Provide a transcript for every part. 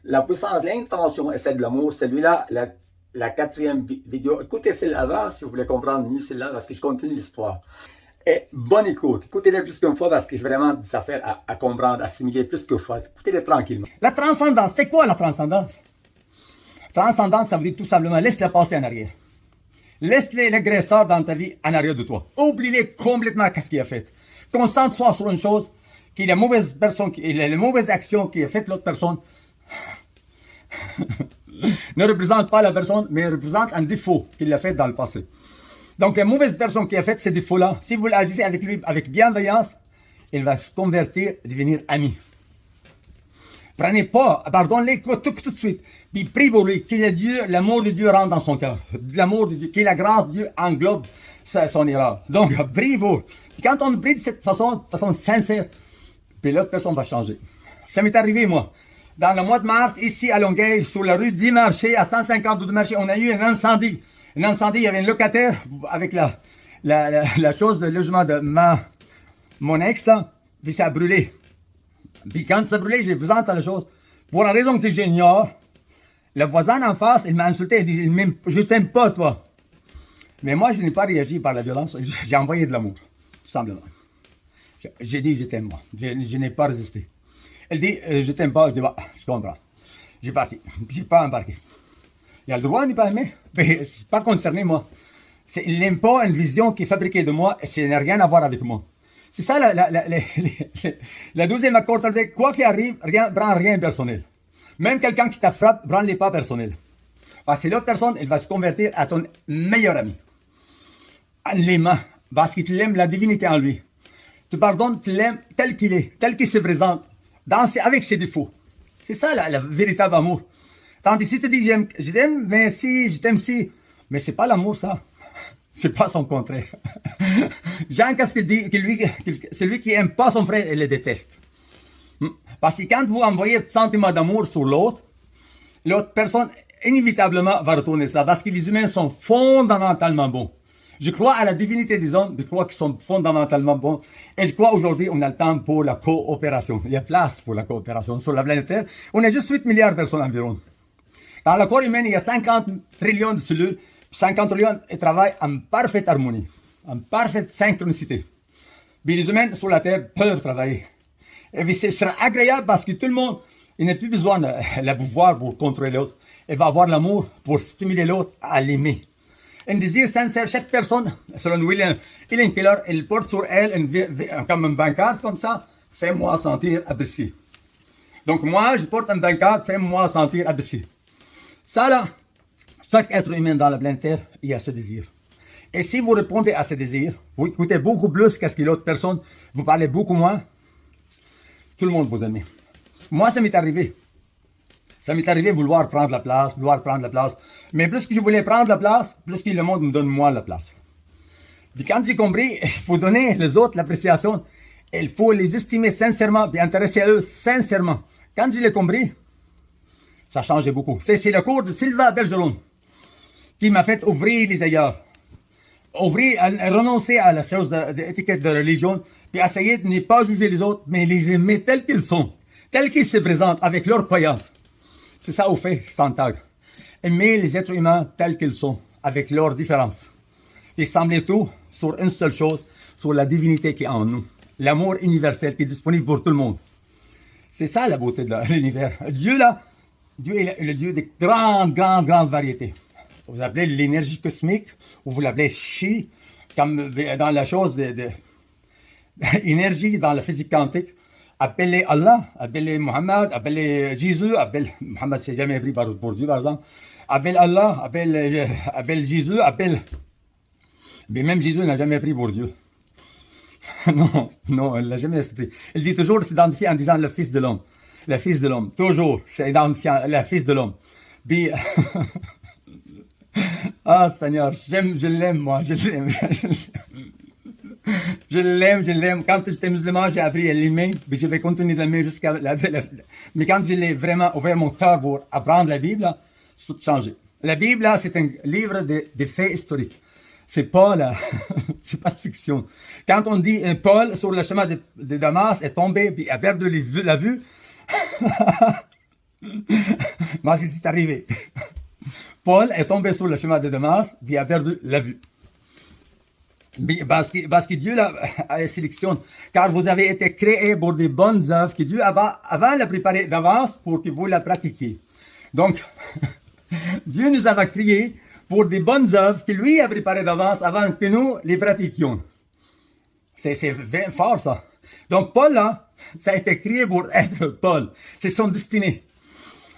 La puissance de l'intention et celle de l'amour, celui-là, la quatrième vidéo. Écoutez celle avant si vous voulez comprendre mieux celle-là parce que je continue l'histoire. Et bonne écoute. Écoutez-les plus qu'une fois parce que j'ai vraiment des affaires à comprendre, assimiler plus qu'une fois. Écoutez-les tranquillement. La transcendance, c'est quoi la transcendance? Transcendance, ça veut dire tout simplement laisse-la passer en arrière. Laisse l'agresseur dans ta vie en arrière de toi. Oublie-les complètement qu'est-ce qu'il a fait. Concentre-toi sur une chose, qui est la mauvaise personne, la mauvaise action qui a faite l'autre personne ne représente pas la personne, mais représente un défaut qu'il a fait dans le passé. Donc la mauvaise personne qui a fait ces défauts-là, si vous l'agissez avec lui avec bienveillance, il va se convertir, devenir ami. Prenez pas, pardonnez-les tout de suite. Puis prie pour lui, que l'amour de Dieu rentre dans son cœur. L'amour de Dieu, que la grâce de Dieu englobe son erreur. Donc, prie pour. Puis quand on prie de cette façon sincère, puis l'autre personne va changer. Ça m'est arrivé, moi. Dans le mois de mars, ici à Longueuil, sur la rue du Marché, à 152 du Marché, on a eu un incendie. Un incendie, il y avait un locataire avec la chose de logement de mon ex, là, puis ça a brûlé. Puis quand ça a brûlé, j'ai besoin de la chose. Pour une raison que j'ignore, le voisin en face, il m'a insulté, il dit « Je t'aime pas, toi ». Mais moi, je n'ai pas réagi par la violence, j'ai envoyé de l'amour, tout simplement. J'ai dit « Je t'aime, moi ». Je n'ai pas résisté. Elle dit « Je t'aime pas ». Je dis « Bah, je comprends ». J'ai parti, j'ai pas embarqué. Il a le droit de ne pas aimer, mais c'est pas concerné, moi. Il n'aime pas une vision qui est fabriquée de moi, et ça n'a rien à voir avec moi. C'est ça la deuxième accord, quoi qu'il arrive, prends rien personnel. Même quelqu'un qui t'a frappé, prends-les pas personnel. Parce que l'autre personne, elle va se convertir à ton meilleur ami. En l'aimant, parce qu'il aime la divinité en lui. Tu pardonnes, tu l'aimes tel qu'il est, tel qu'il se présente, avec ses défauts. C'est ça le véritable amour. Tandis que si tu dis je t'aime, mais si, je t'aime si. Mais c'est pas l'amour, ça. C'est pas son contraire. Jean, qu'est-ce qu'il dit? Celui qui aime pas son frère, il le déteste. Parce que quand vous envoyez un sentiment d'amour sur l'autre personne, inévitablement, va retourner ça. Parce que les humains sont fondamentalement bons. Je crois à la divinité des hommes, je crois qu'ils sont fondamentalement bons. Et je crois aujourd'hui, on a le temps pour la coopération. Il y a place pour la coopération. Sur la planète Terre, on a juste 8 milliards de personnes environ. Dans le corps humain, il y a 50 trillions de cellules. 50 trillions travaillent en parfaite harmonie, en parfaite synchronicité. Mais les humains sur la Terre peuvent travailler. Et ce sera agréable parce que tout le monde, il n'a plus besoin de la pouvoir pour contrôler l'autre. Il va avoir l'amour pour stimuler l'autre à l'aimer. Un désir sincère, chaque personne, selon William Keller, il porte sur elle comme une pancarte comme ça, fais-moi sentir apprécié. Donc moi, je porte une pancarte, fais-moi sentir apprécié. Ça là, chaque être humain dans la planète Terre, il y a ce désir. Et si vous répondez à ce désir, vous écoutez beaucoup plus qu'à ce que l'autre personne, vous parlez beaucoup moins, tout le monde vous aime. Moi, ça m'est arrivé. Ça m'est arrivé de vouloir prendre la place. Mais plus que je voulais prendre la place, plus que le monde me donne moi la place. Puis quand j'ai compris, il faut donner les autres l'appréciation. Il faut les estimer sincèrement, puis intéresser à eux sincèrement. Quand je l'ai compris, ça a changé beaucoup. C'est le cours de Sylvain Bergeron qui m'a fait ouvrir les ailleurs. Renoncer à la chose d'étiquette de religion, puis essayer de ne pas juger les autres, mais les aimer tels qu'ils sont, tels qu'ils se présentent, avec leurs croyances. C'est ça au fait, Santag. Aimer les êtres humains tels qu'ils sont, avec leurs différences. Et sembler tout sur une seule chose, sur la divinité qui est en nous. L'amour universel qui est disponible pour tout le monde. C'est ça la beauté de l'univers. Dieu est le Dieu de grande variété. Vous appelez l'énergie cosmique, ou vous l'appelez chi, comme dans la chose de énergie dans la physique quantique. Appelez Allah, appelez Mohammed, appelez Jésus, Mohammed s'est jamais pris pour Dieu par exemple. Appelle Allah, appelle Jésus, mais même Jésus n'a jamais pris pour Dieu. non, il n'a jamais pris. Il dit toujours, s'identifier en disant le Fils de l'homme. Le Fils de l'homme, toujours, c'est identifiant, le Fils de l'homme. Puis, ah Seigneur, je l'aime moi, je l'aime. Je l'aime. Quand j'étais musulman, j'ai appris à l'aimer, puis je vais continuer de l'aimer jusqu'à mais quand je l'ai vraiment ouvert mon cœur pour apprendre la Bible, c'est tout changé. La Bible, c'est un livre de faits historiques. C'est pas c'est pas de fiction. Quand on dit Paul sur le chemin de Damas est tombé puis a perdu la vue, Parce que c'est arrivé. Paul est tombé sur le chemin de Damas, puis a perdu la vue. Parce que Dieu la sélectionne, car vous avez été créés pour des bonnes œuvres que Dieu avant la préparé d'avance pour que vous la pratiquiez. Donc, Dieu nous avait créés pour des bonnes œuvres que lui a préparées d'avance avant que nous les pratiquions. C'est fort ça. Donc Paul là, ça a été créé pour être Paul. C'est son destinée.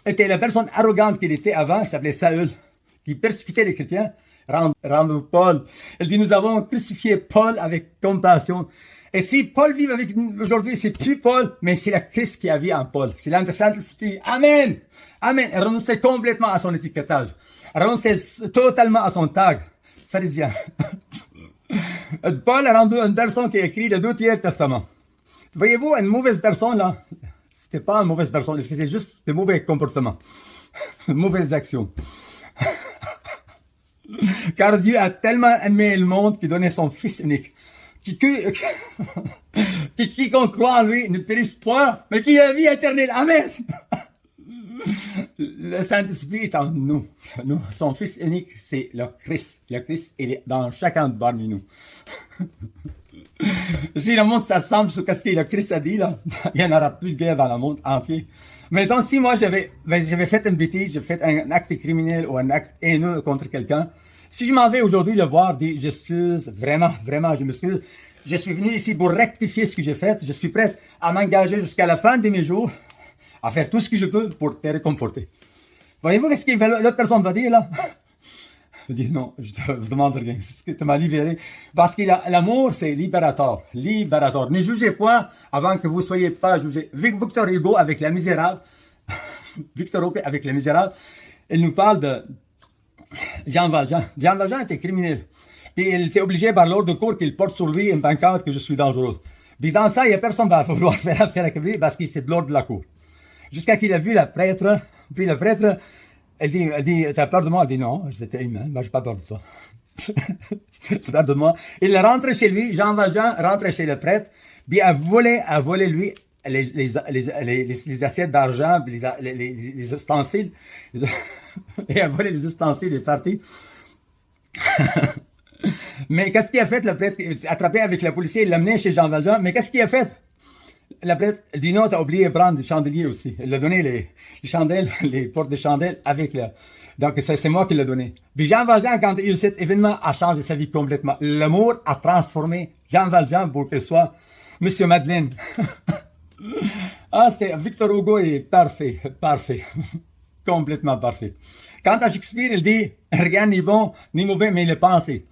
Était la personne arrogante qu'il était avant, qui s'appelait Saül, qui persécutait les chrétiens. Rendre Paul. Il dit, nous avons crucifié Paul avec compassion. Et si Paul vit avec nous aujourd'hui, c'est plus Paul, mais c'est la Christ qui a vie en Paul. C'est l'âme de Saint-Esprit. Amen. Amen. Et renoncer complètement à son étiquetage. Renoncer totalement à son tag. Pharisien. Paul a rendu une personne qui a écrit le 2 tiers Testament. Voyez-vous, une mauvaise personne, là, c'était pas une mauvaise personne, il faisait juste de mauvais comportements. Mauvaises actions. Car Dieu a tellement aimé le monde qu'il donnait son Fils unique. Quiconque croit en lui ne périsse point, mais qui a vie éternelle. Amen. Le Saint-Esprit est en nous. Son Fils unique, c'est le Christ. Le Christ, il est dans chacun de parmi nous. Si le monde s'assemble sur ce que le Christ a dit, là, il n'y en aura plus de guerre dans le monde entier. Maintenant, si moi j'avais fait une bêtise, j'ai fait un acte criminel ou un acte haineux contre quelqu'un, si je m'en vais aujourd'hui le voir, dire j'excuse, vraiment, je m'excuse, je suis venu ici pour rectifier ce que j'ai fait, je suis prêt à m'engager jusqu'à la fin de mes jours, à faire tout ce que je peux pour te réconforter. Voyez-vous qu'est-ce que l'autre personne va dire là? Je dis non, je te demande rien, c'est ce que tu m'as libéré. Parce que l'amour, c'est libérateur. Libérateur. Ne jugez point avant que vous ne soyez pas jugés. Victor Hugo avec La Misérable, Victor Hugo avec Les Misérables, il nous parle de Jean Valjean. Jean Valjean était criminel. Puis il était obligé par l'ordre de cour qu'il porte sur lui une pancarte que je suis dangereux. Puis dans ça, il n'y a personne qui va vouloir faire affaire avec lui parce qu'il c'est de l'ordre de la cour. Jusqu'à qu'il a vu le prêtre, puis le prêtre, elle dit, t'as peur de moi? Elle dit, non, j'étais humain, j'ai pas peur de toi. T'as peur de moi. Il rentre chez lui, Jean Valjean rentre chez le prêtre, puis a volé lui les assiettes d'argent, les ustensiles, et a volé les ustensiles et est parti. Mais qu'est-ce qu'il a fait, le prêtre? Attrapé avec le policier, il l'a amené chez Jean Valjean, mais qu'est-ce qu'il a fait? La prêtre dit non, t'as oublié de prendre des chandeliers aussi. Il a donné les chandelles, les portes de chandelles avec le. Donc c'est moi qui l'ai donné. Puis Jean Valjean, quand il y a eu cet événement, a changé sa vie complètement. L'amour a transformé Jean Valjean pour qu'il soit Monsieur Madeleine. C'est Victor Hugo est parfait. Complètement parfait. Quant à Shakespeare, il dit rien n'est bon ni mauvais, mais les pensées.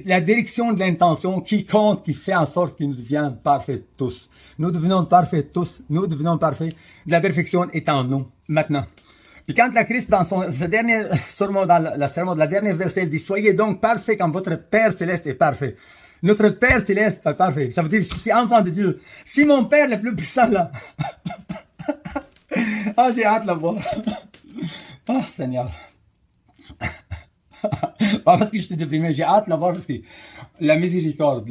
La direction de l'intention qui compte, qui fait en sorte que nous devions parfaits tous. Nous devenons parfaits tous. Nous devenons parfaits. La perfection est en nous, maintenant. Puis quand la Christ, dans ce dernier sermon, dans le sermon de la dernière verset, il dit, soyez donc parfaits comme votre Père Céleste est parfait. Notre Père Céleste est parfait. Ça veut dire, je suis enfant de Dieu. Si mon Père le plus puissant, là. J'ai hâte de le voir. Seigneur. Parce que je suis déprimé, j'ai hâte de la voir parce que la miséricorde,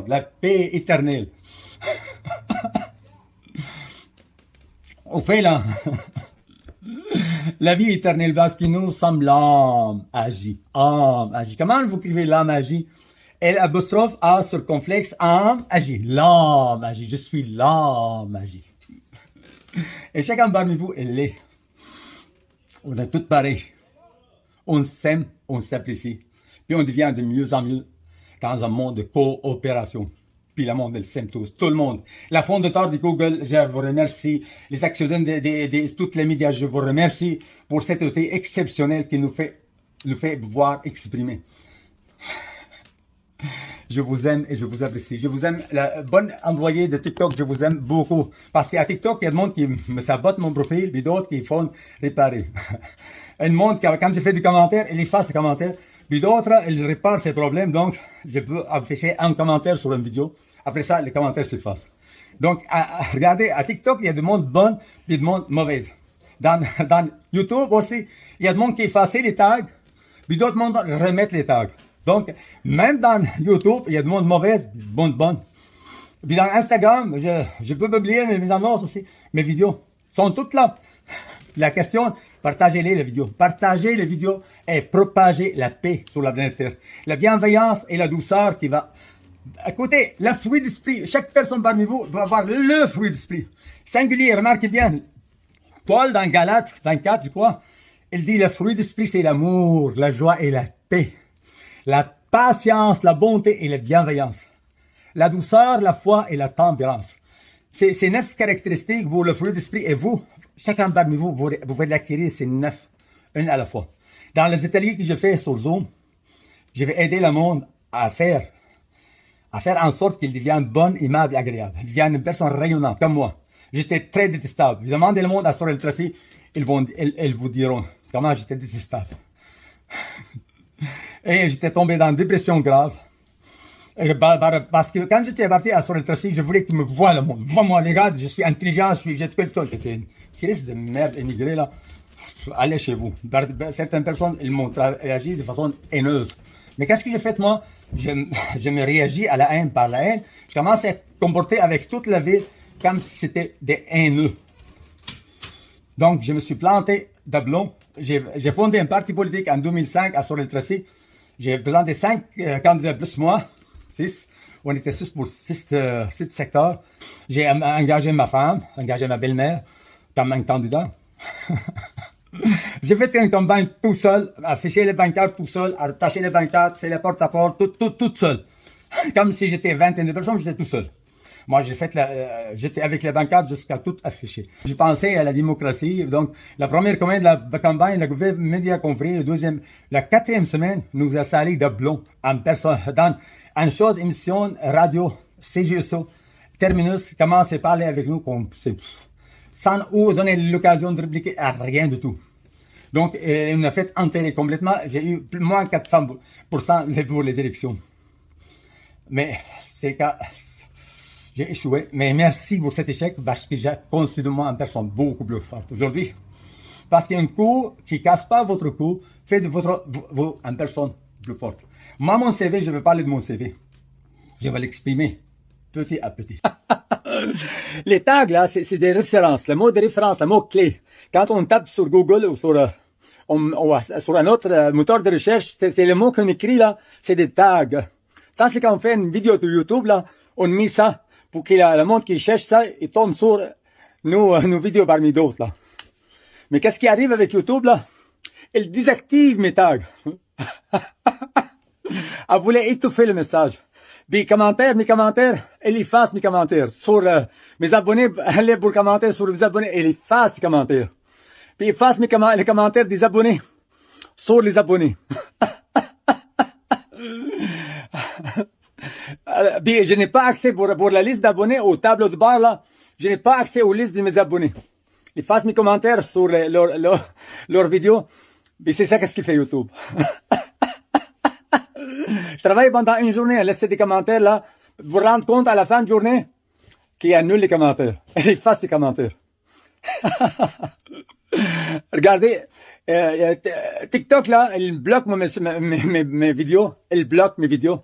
la paix éternelle. Au fait, là, la vie éternelle, parce que nous sommes l'âme agit. Comment vous écrivez l'âme agit? L apostrophe A circonflexe, âme agit. L'âme agit. Je suis l'âme agit. Et chacun parmi vous, elle l'est. On est tous pareils. On s'aime, on s'apprécie. Puis on devient de mieux en mieux dans un monde de coopération. Puis le monde, elle s'aime tous, tout le monde. La fondateur de Google, je vous remercie. Les actionnaires de toutes les médias, je vous remercie pour cet outil exceptionnel qui nous fait pouvoir exprimer. Je vous aime et je vous apprécie. Je vous aime. La bonne envoyée de TikTok, je vous aime beaucoup. Parce qu'à TikTok, il y a des monde qui me sabote mon profil, puis d'autres qui font réparer. Il y a des monde, quand je fais des commentaires, il efface les commentaires. Puis d'autres, ils réparent ces problèmes. Donc, je peux afficher un commentaire sur une vidéo. Après ça, les commentaires s'effacent. Donc, regardez, à TikTok, il y a des monde bon et des monde mauvais. Dans YouTube aussi, il y a des monde qui effacent les tags, puis d'autres monde remettent les tags. Donc, même dans YouTube, il y a des monde mauvais, des monde bon. Puis dans Instagram, je peux publier mes annonces aussi, mes vidéos. sont toutes là. La question, partagez-les vidéos. Partagez les vidéos et propagez la paix sur la planète Terre. La bienveillance et la douceur qui va... Écoutez, le fruit d'esprit, chaque personne parmi vous doit avoir le fruit d'esprit. Singulier, remarquez bien. Paul, dans Galates 24, je crois, il dit le fruit d'esprit, c'est l'amour, la joie et la paix. La patience, la bonté et la bienveillance. La douceur, la foi et la tempérance. Ces 9 caractéristiques, vous, le fruit d'esprit et vous, chacun parmi vous, vous pouvez l'acquérir, ces 9, une à la fois. Dans les ateliers que je fais sur Zoom, je vais aider le monde à faire en sorte qu'il devienne bon, aimable, agréable. Il devienne une personne rayonnante, comme moi. J'étais très détestable. Demandez le monde à Sorel Tracy, ils vous diront comment j'étais détestable. Et j'étais tombé dans une dépression grave. Parce que quand j'étais parti à Sorel Tracy, je voulais qu'ils me voient le monde. Vois-moi, les gars, je suis intelligent, j'ai quelqu'un qui est une crise de merde émigrée là. Allez chez vous. Certaines personnes, ils m'ont réagi de façon haineuse. Mais qu'est-ce que j'ai fait moi? Je me réagis à la haine par la haine. Je commence à être comporté avec toute la ville comme si c'était des haineux. Donc, je me suis planté d'ablon. J'ai fondé un parti politique en 2005 à Sorel Tracy. J'ai présenté 5 candidats plus moi. 6. On était 6 pour 6 secteurs. J'ai engagé ma femme, engagé ma belle-mère comme un candidat. J'ai fait une campagne tout seul, afficher les pancartes tout seul, attacher les pancartes, faire les porte-à-porte, tout seul. Comme si j'étais 21 personnes, j'étais tout seul. Moi, j'étais avec les pancartes jusqu'à tout afficher. Je pensais à la démocratie. Donc, la première campagne de la campagne, le média compris, la 4e semaine, nous a sali de blond en personne, dans une chose, émission, radio, CGSO, Terminus, commence à parler avec nous sans nous donner l'occasion de répliquer à rien du tout. Donc, on a fait enterrer complètement. J'ai eu moins 400% pour les élections. Mais c'est que j'ai échoué. Mais merci pour cet échec parce que j'ai construit de moi une personne beaucoup plus forte aujourd'hui. Parce qu'un coup qui ne casse pas votre cou fait de vous une personne plus forte. Moi, mon CV, je vais parler de mon CV. Je vais l'exprimer petit à petit. Les tags, là, c'est des références. Le mot de référence, le mot clé. Quand on tape sur Google ou sur un autre moteur de recherche, c'est le mot qu'on écrit, là, c'est des tags. Ça, c'est quand on fait une vidéo de YouTube, là, on met ça pour que le monde qui cherche ça, il tombe sur nos vidéos parmi d'autres, là. Mais qu'est-ce qui arrive avec YouTube, là? Il désactive mes tags. Elle voulait étouffer le message. Puis mes commentaires, elle efface mes commentaires. Sur mes abonnés, elle est pour commenter sur les abonnés, elle efface les commentaires. Puis efface les commentaires des abonnés sur les abonnés. Puis je n'ai pas accès pour la liste d'abonnés au tableau de bord là. Je n'ai pas accès aux listes de mes abonnés. Ils fassent mes commentaires sur leurs vidéos. Puis c'est ça qu'est-ce qu'il fait YouTube. Je travaille pendant une journée à laisser des commentaires là. Vous vous rendre compte à la fin de journée qu'il annule les commentaires. Il efface les commentaires. Regardez, TikTok là, il bloque mes vidéos. Il bloque mes vidéos.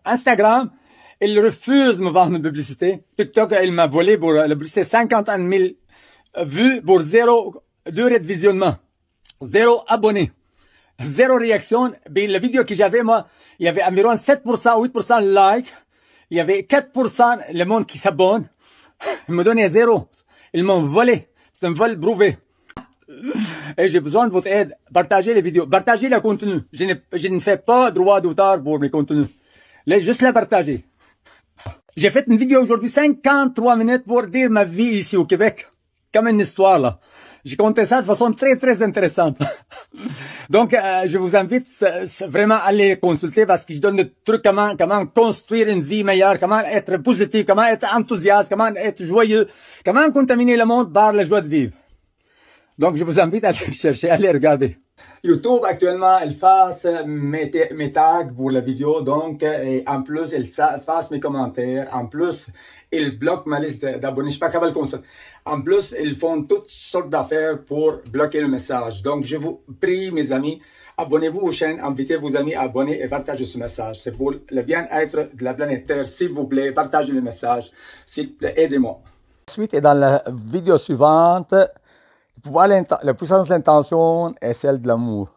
Instagram, il refuse de me vendre de publicité. TikTok, il m'a volé pour la publicité 51 000 vues pour 0 durée de visionnement. 0 abonnés. 0 réaction. Puis la vidéo que j'avais, moi, il y avait environ 7%, 8% de like. Il y avait 4% le monde qui s'abonne. Ils me donnaient 0. Ils m'ont volé. C'est un vol prouvé. Et j'ai besoin de votre aide. Partagez les vidéos. Partagez le contenu. Je ne fais pas droit d'auteur pour mes contenus. Juste la partager. J'ai fait une vidéo aujourd'hui, 53 minutes pour dire ma vie ici au Québec. Comme une histoire, là. J'ai compté ça de façon très, très intéressante. Donc, je vous invite vraiment à aller consulter parce que je donne des trucs comment construire une vie meilleure, comment être positif, comment être enthousiaste, comment être joyeux, comment contaminer le monde par la joie de vivre. Donc, je vous invite à aller chercher, à aller regarder. YouTube, actuellement, il fasse mes tags pour la vidéo, donc, et en plus, il fasse mes commentaires. En plus, il bloque ma liste d'abonnés. Je sais pas comment le concept. En plus, ils font toutes sortes d'affaires pour bloquer le message. Donc, je vous prie, mes amis, abonnez-vous aux chaînes, invitez vos amis à abonner et partagez ce message. C'est pour le bien-être de la planète Terre. S'il vous plaît, partagez le message. S'il vous plaît, aidez-moi. Suite et dans la vidéo suivante, la puissance de l'intention est celle de l'amour.